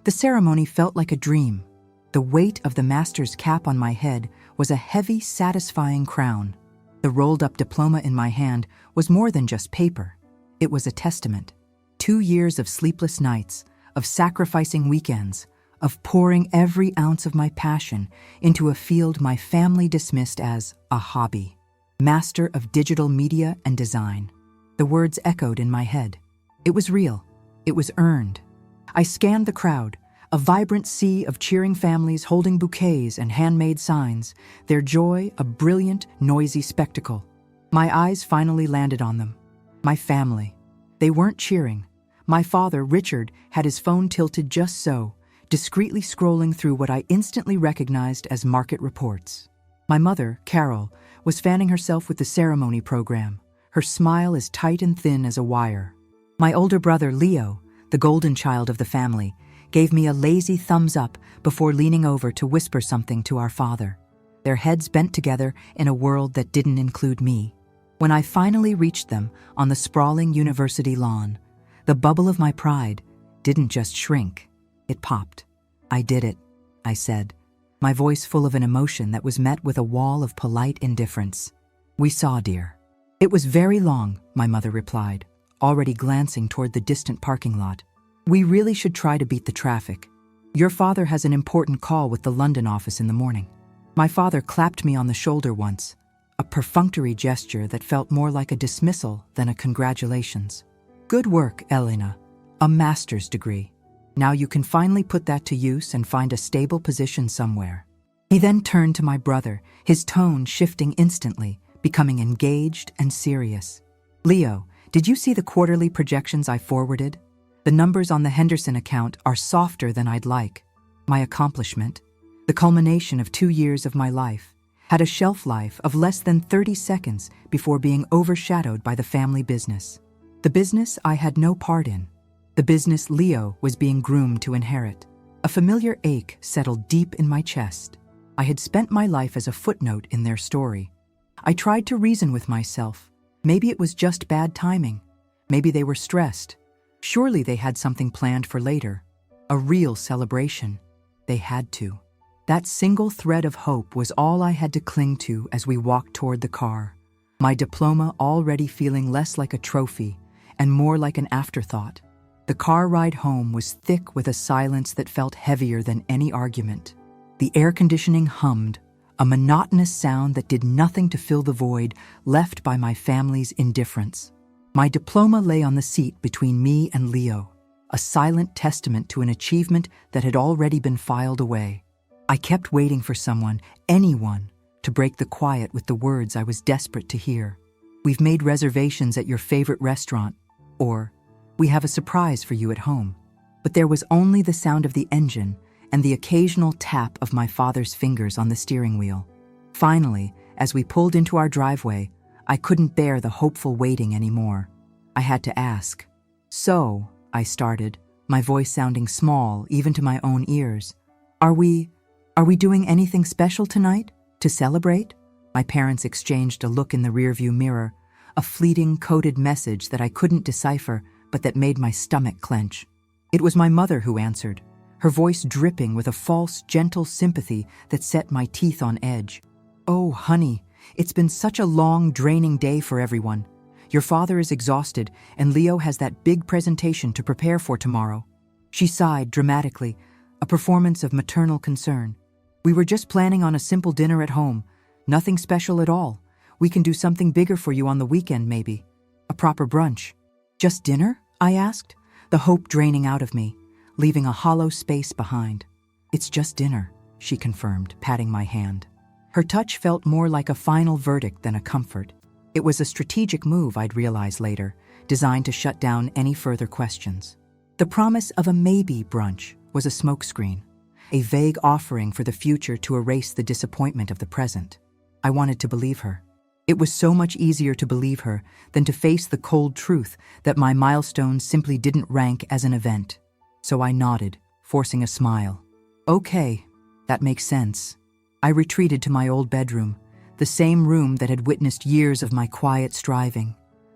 The ceremony felt like a dream. The weight of the master's cap on my head was a heavy, satisfying crown. The rolled-up diploma in my hand was more than just paper. It was a testament. 2 years of sleepless nights, of sacrificing weekends, of pouring every ounce of my passion into a field my family dismissed as a hobby. Master of Digital Media and Design. The words echoed in my head. It was real. It was earned. I scanned the crowd, a vibrant sea of cheering families holding bouquets and handmade signs, their joy a brilliant, noisy spectacle. My eyes finally landed on them. My family. They weren't cheering. My father, Richard, had his phone tilted just so, discreetly scrolling through what I instantly recognized as market reports. My mother, Carol, was fanning herself with the ceremony program, her smile as tight and thin as a wire. My older brother, Leo, the golden child of the family, gave me a lazy thumbs up before leaning over to whisper something to our father. Their heads bent together in a world that didn't include me. When I finally reached them on the sprawling university lawn, the bubble of my pride didn't just shrink, it popped. I did it, I said, my voice full of an emotion that was met with a wall of polite indifference. We saw, dear. It was very long, my mother replied, already glancing toward the distant parking lot. We really should try to beat the traffic. Your father has an important call with the London office in the morning. My father clapped me on the shoulder once, a perfunctory gesture that felt more like a dismissal than a congratulations. Good work, Elena. A master's degree. Now you can finally put that to use and find a stable position somewhere. He then turned to my brother, his tone shifting instantly, becoming engaged and serious. Leo, did you see the quarterly projections I forwarded? The numbers on the Henderson account are softer than I'd like. My accomplishment, the culmination of 2 years of my life, had a shelf life of less than 30 seconds before being overshadowed by the family business. The business I had no part in. The business Leo was being groomed to inherit. A familiar ache settled deep in my chest. I had spent my life as a footnote in their story. I tried to reason with myself. Maybe it was just bad timing. Maybe they were stressed. Surely they had something planned for later. A real celebration. They had to. That single thread of hope was all I had to cling to as we walked toward the car. My diploma already feeling less like a trophy and more like an afterthought. The car ride home was thick with a silence that felt heavier than any argument. The air conditioning hummed, a monotonous sound that did nothing to fill the void left by my family's indifference. My diploma lay on the seat between me and Leo, a silent testament to an achievement that had already been filed away. I kept waiting for someone, anyone, to break the quiet with the words I was desperate to hear. We've made reservations at your favorite restaurant, or we have a surprise for you at home. But there was only the sound of the engine and the occasional tap of my father's fingers on the steering wheel. Finally, as we pulled into our driveway, I couldn't bear the hopeful waiting anymore. I had to ask. So, I started, my voice sounding small even to my own ears. Are we doing anything special tonight? To celebrate? My parents exchanged a look in the rearview mirror, a fleeting coded message that I couldn't decipher, but that made my stomach clench. It was my mother who answered, her voice dripping with a false, gentle sympathy that set my teeth on edge. Oh, honey, it's been such a long, draining day for everyone. Your father is exhausted, and Leo has that big presentation to prepare for tomorrow. She sighed dramatically, a performance of maternal concern. We were just planning on a simple dinner at home. Nothing special at all. We can do something bigger for you on the weekend, maybe. A proper brunch. Just dinner? I asked, the hope draining out of me, leaving a hollow space behind. It's just dinner, she confirmed, patting my hand. Her touch felt more like a final verdict than a comfort. It was a strategic move, I'd realize later, designed to shut down any further questions. The promise of a maybe brunch was a smokescreen, a vague offering for the future to erase the disappointment of the present. I wanted to believe her. It was so much easier to believe her than to face the cold truth that my milestone simply didn't rank as an event. So I nodded, forcing a smile. Okay, that makes sense. I retreated to my old bedroom, the same room that had witnessed years of my quiet striving.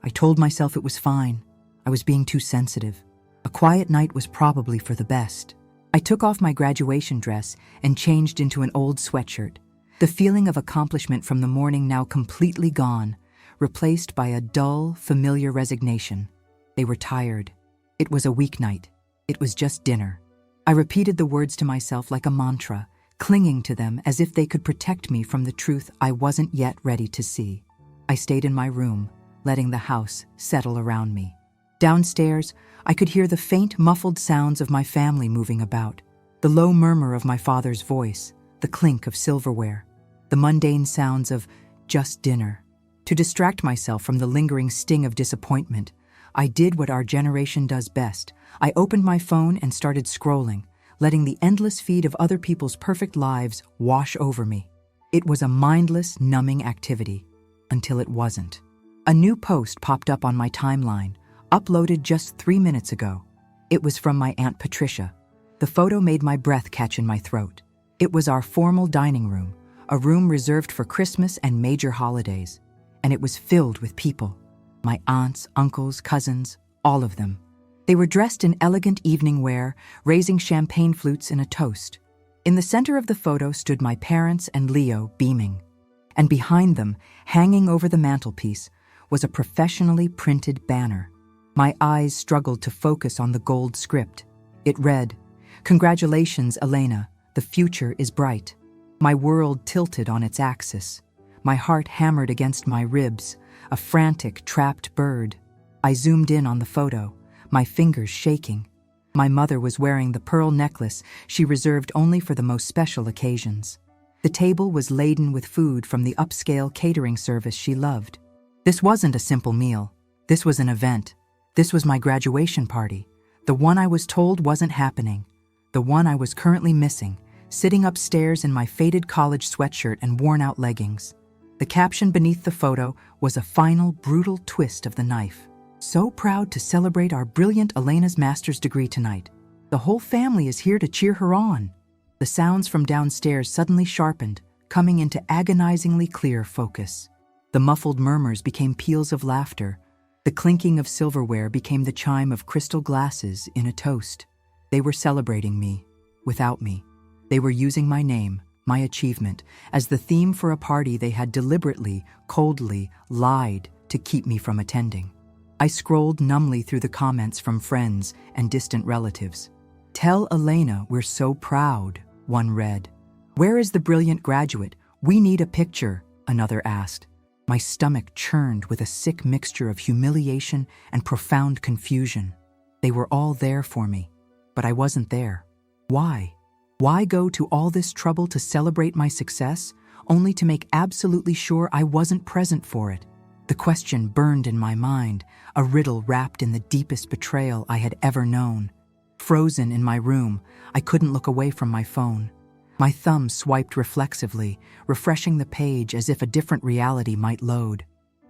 I told myself it was fine. I was being too sensitive. A quiet night was probably for the best. I took off my graduation dress and changed into an old sweatshirt, the feeling of accomplishment from the morning now completely gone, replaced by a dull, familiar resignation. They were tired. It was a weeknight. It was just dinner. I repeated the words to myself like a mantra, clinging to them as if they could protect me from the truth I wasn't yet ready to see. I stayed in my room, letting the house settle around me. Downstairs, I could hear the faint, muffled sounds of my family moving about, the low murmur of my father's voice, the clink of silverware, the mundane sounds of just dinner. To distract myself from the lingering sting of disappointment, I did what our generation does best. I opened my phone and started scrolling, letting the endless feed of other people's perfect lives wash over me. It was a mindless, numbing activity, until it wasn't. A new post popped up on my timeline, uploaded just 3 minutes ago. It was from my Aunt Patricia. The photo made my breath catch in my throat. It was our formal dining room, a room reserved for Christmas and major holidays, and it was filled with people. My aunts, uncles, cousins, all of them. They were dressed in elegant evening wear, raising champagne flutes in a toast. In the center of the photo stood my parents and Leo, beaming. And behind them, hanging over the mantelpiece, was a professionally printed banner. My eyes struggled to focus on the gold script. It read, "Congratulations, Elena, the future is bright." My world tilted on its axis. My heart hammered against my ribs, a frantic, trapped bird. I zoomed in on the photo, my fingers shaking. My mother was wearing the pearl necklace she reserved only for the most special occasions. The table was laden with food from the upscale catering service she loved. This wasn't a simple meal. This was an event. This was my graduation party, the one I was told wasn't happening, the one I was currently missing, sitting upstairs in my faded college sweatshirt and worn-out leggings. The caption beneath the photo was a final, brutal twist of the knife. "So proud to celebrate our brilliant Elena's master's degree tonight. The whole family is here to cheer her on." The sounds from downstairs suddenly sharpened, coming into agonizingly clear focus. The muffled murmurs became peals of laughter. The clinking of silverware became the chime of crystal glasses in a toast. They were celebrating me, without me. They were using my name, my achievement, as the theme for a party they had deliberately, coldly, lied to keep me from attending. I scrolled numbly through the comments from friends and distant relatives. "Tell Elena we're so proud," one read. "Where is the brilliant graduate? We need a picture," another asked. My stomach churned with a sick mixture of humiliation and profound confusion. They were all there for me, but I wasn't there. Why? Why go to all this trouble to celebrate my success, only to make absolutely sure I wasn't present for it? The question burned in my mind, a riddle wrapped in the deepest betrayal I had ever known. Frozen in my room, I couldn't look away from my phone. My thumb swiped reflexively, refreshing the page as if a different reality might load.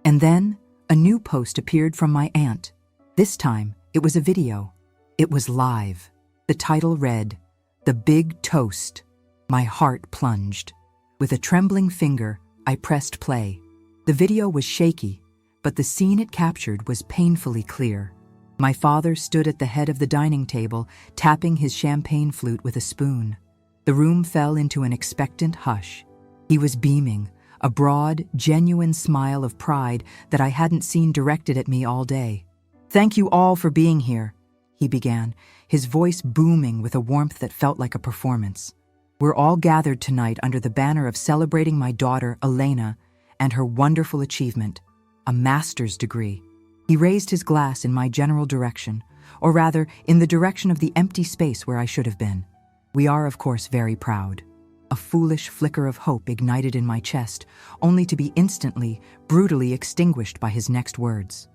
And then, a new post appeared from my aunt. This time, it was a video. It was live. The title read, "The Big Toast." My heart plunged. With a trembling finger, I pressed play. The video was shaky, but the scene it captured was painfully clear. My father stood at the head of the dining table, tapping his champagne flute with a spoon. The room fell into an expectant hush. He was beaming, a broad, genuine smile of pride that I hadn't seen directed at me all day. "Thank you all for being here," he began, his voice booming with a warmth that felt like a performance. "We're all gathered tonight under the banner of celebrating my daughter, Elena, and her wonderful achievement, a master's degree." He raised his glass in my general direction, or rather, in the direction of the empty space where I should have been. "We are, of course, very proud." A foolish flicker of hope ignited in my chest, only to be instantly, brutally extinguished by his next words.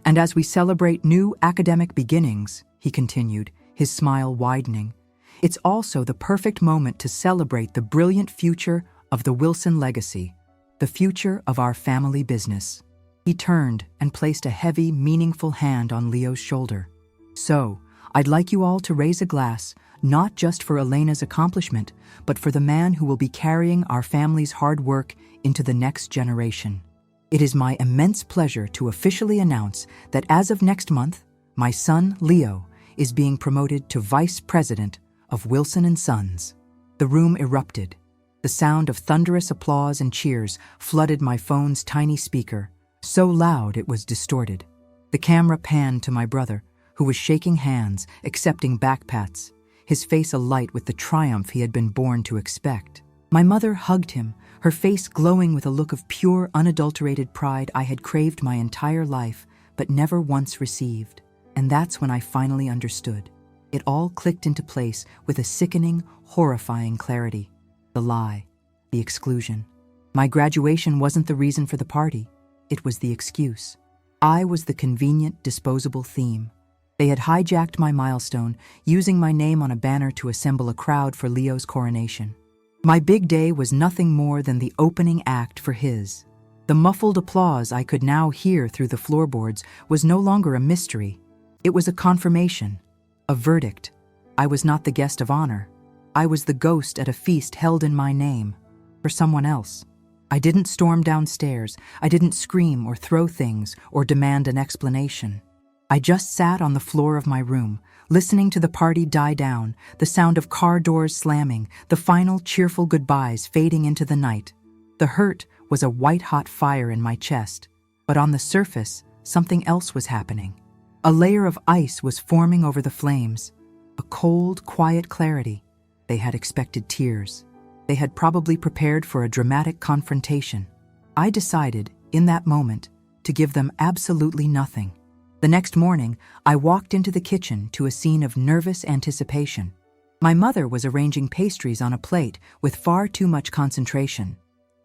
"And as we celebrate new academic beginnings," he continued, his smile widening, "it's also the perfect moment to celebrate the brilliant future of the Wilson legacy, the future of our family business." He turned and placed a heavy, meaningful hand on Leo's shoulder. "So, I'd like you all to raise a glass, not just for Elena's accomplishment, but for the man who will be carrying our family's hard work into the next generation. It is my immense pleasure to officially announce that as of next month, my son, Leo, is being promoted to Vice President of Wilson and Sons. The room erupted. The sound of thunderous applause and cheers flooded my phone's tiny speaker, so loud it was distorted. The camera panned to my brother, who was shaking hands, accepting backpats, his face alight with the triumph he had been born to expect. My mother hugged him, her face glowing with a look of pure, unadulterated pride I had craved my entire life, but never once received. And that's when I finally understood. It all clicked into place with a sickening, horrifying clarity. The lie, the exclusion. My graduation wasn't the reason for the party. It was the excuse. I was the convenient, disposable theme. They had hijacked my milestone, using my name on a banner to assemble a crowd for Leo's coronation. My big day was nothing more than the opening act for his. The muffled applause I could now hear through the floorboards was no longer a mystery. It was a confirmation, a verdict. I was not the guest of honor. I was the ghost at a feast held in my name, for someone else. I didn't storm downstairs. I didn't scream or throw things or demand an explanation. I just sat on the floor of my room, listening to the party die down, the sound of car doors slamming, the final cheerful goodbyes fading into the night. The hurt was a white-hot fire in my chest, but on the surface, something else was happening. A layer of ice was forming over the flames, a cold, quiet clarity. They had expected tears. They had probably prepared for a dramatic confrontation. I decided, in that moment, to give them absolutely nothing. The next morning, I walked into the kitchen to a scene of nervous anticipation. My mother was arranging pastries on a plate with far too much concentration.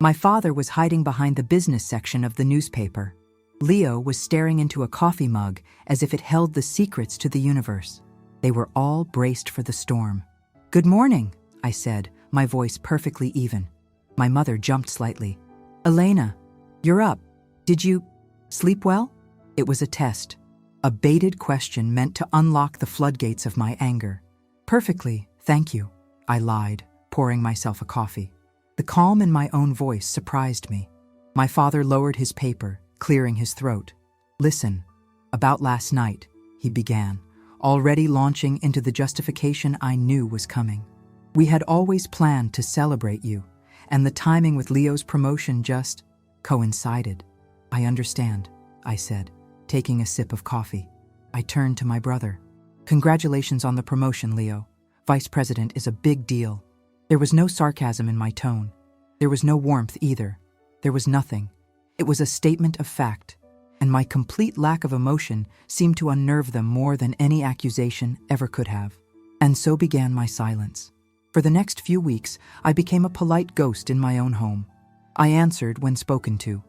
My father was hiding behind the business section of the newspaper. Leo was staring into a coffee mug as if it held the secrets to the universe. They were all braced for the storm. "Good morning," I said, my voice perfectly even. My mother jumped slightly. "Elena, you're up. Did you sleep well?" It was a test, a baited question meant to unlock the floodgates of my anger. "Perfectly, thank you," I lied, pouring myself a coffee. The calm in my own voice surprised me. My father lowered his paper, clearing his throat. "Listen, about last night," he began, already launching into the justification I knew was coming. "We had always planned to celebrate you, and the timing with Leo's promotion just coincided." "I understand," I said, taking a sip of coffee. I turned to my brother. "Congratulations on the promotion, Leo. Vice President is a big deal." There was no sarcasm in my tone. There was no warmth either. There was nothing. It was a statement of fact, and my complete lack of emotion seemed to unnerve them more than any accusation ever could have. And so began my silence. For the next few weeks, I became a polite ghost in my own home. I answered when spoken to.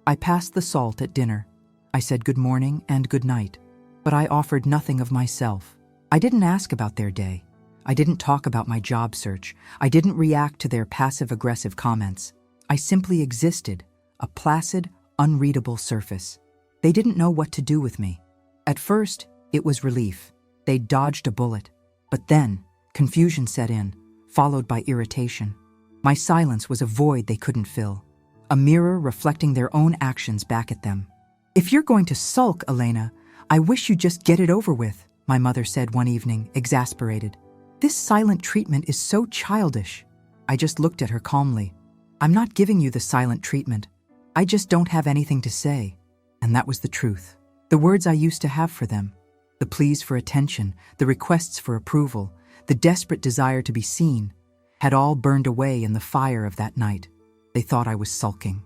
I passed the salt at dinner. I said good morning and good night, but I offered nothing of myself. I didn't ask about their day. I didn't talk about my job search. I didn't react to their passive-aggressive comments. I simply existed, a placid, unreadable surface. They didn't know what to do with me. At first, it was relief. They dodged a bullet. But then, confusion set in, followed by irritation. My silence was a void they couldn't fill, a mirror reflecting their own actions back at them. "If you're going to sulk, Elena, I wish you'd just get it over with," my mother said one evening, exasperated. "This silent treatment is so childish." I just looked at her calmly. "I'm not giving you the silent treatment. I just don't have anything to say." And that was the truth. The words I used to have for them, the pleas for attention, the requests for approval, the desperate desire to be seen, had all burned away in the fire of that night. They thought I was sulking.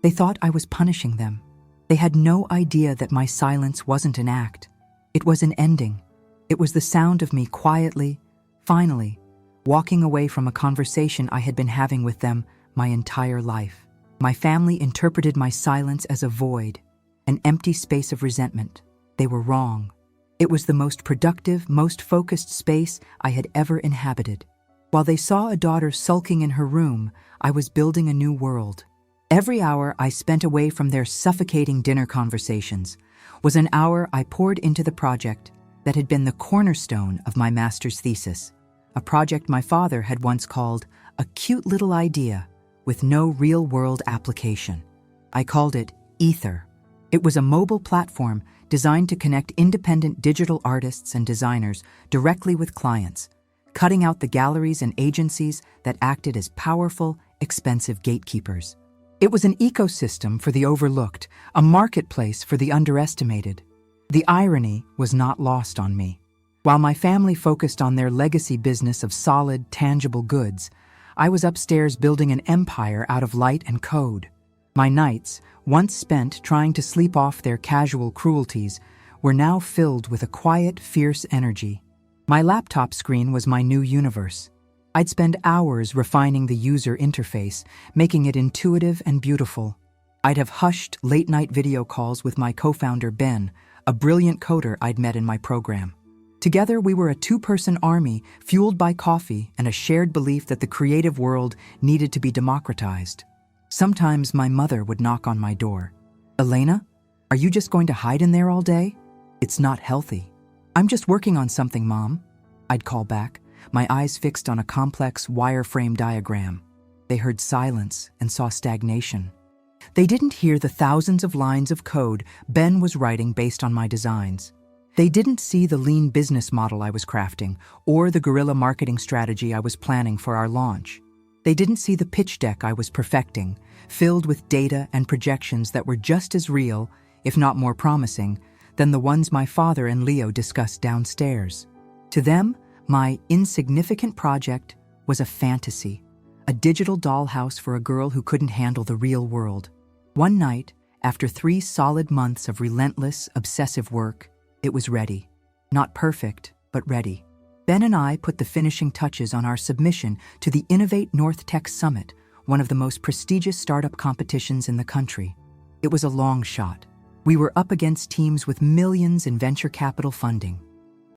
They thought I was punishing them. They had no idea that my silence wasn't an act. It was an ending. It was the sound of me quietly, finally, walking away from a conversation I had been having with them my entire life. My family interpreted my silence as a void, an empty space of resentment. They were wrong. It was the most productive, most focused space I had ever inhabited. While they saw a daughter sulking in her room, I was building a new world. Every hour I spent away from their suffocating dinner conversations was an hour I poured into the project that had been the cornerstone of my master's thesis, a project my father had once called a cute little idea with no real-world application. I called it Ether. It was a mobile platform designed to connect independent digital artists and designers directly with clients, cutting out the galleries and agencies that acted as powerful, expensive gatekeepers. It was an ecosystem for the overlooked, a marketplace for the underestimated. The irony was not lost on me. While my family focused on their legacy business of solid, tangible goods, I was upstairs building an empire out of light and code. My nights, once spent trying to sleep off their casual cruelties, were now filled with a quiet, fierce energy. My laptop screen was my new universe. I'd spend hours refining the user interface, making it intuitive and beautiful. I'd have hushed late-night video calls with my co-founder Ben, a brilliant coder I'd met in my program. Together, we were a two-person army fueled by coffee and a shared belief that the creative world needed to be democratized. Sometimes my mother would knock on my door. "Elena, are you just going to hide in there all day? It's not healthy." "I'm just working on something, Mom," I'd call back, my eyes fixed on a complex wireframe diagram. They heard silence and saw stagnation. They didn't hear the thousands of lines of code Ben was writing based on my designs. They didn't see the lean business model I was crafting or the guerrilla marketing strategy I was planning for our launch. They didn't see the pitch deck I was perfecting, filled with data and projections that were just as real, if not more promising, than the ones my father and Leo discussed downstairs. To them, my insignificant project was a fantasy, a digital dollhouse for a girl who couldn't handle the real world. One night, after 3 solid months of relentless, obsessive work, it was ready. Not perfect, but ready. Ben and I put the finishing touches on our submission to the Innovate North Tech Summit, one of the most prestigious startup competitions in the country. It was a long shot. We were up against teams with millions in venture capital funding.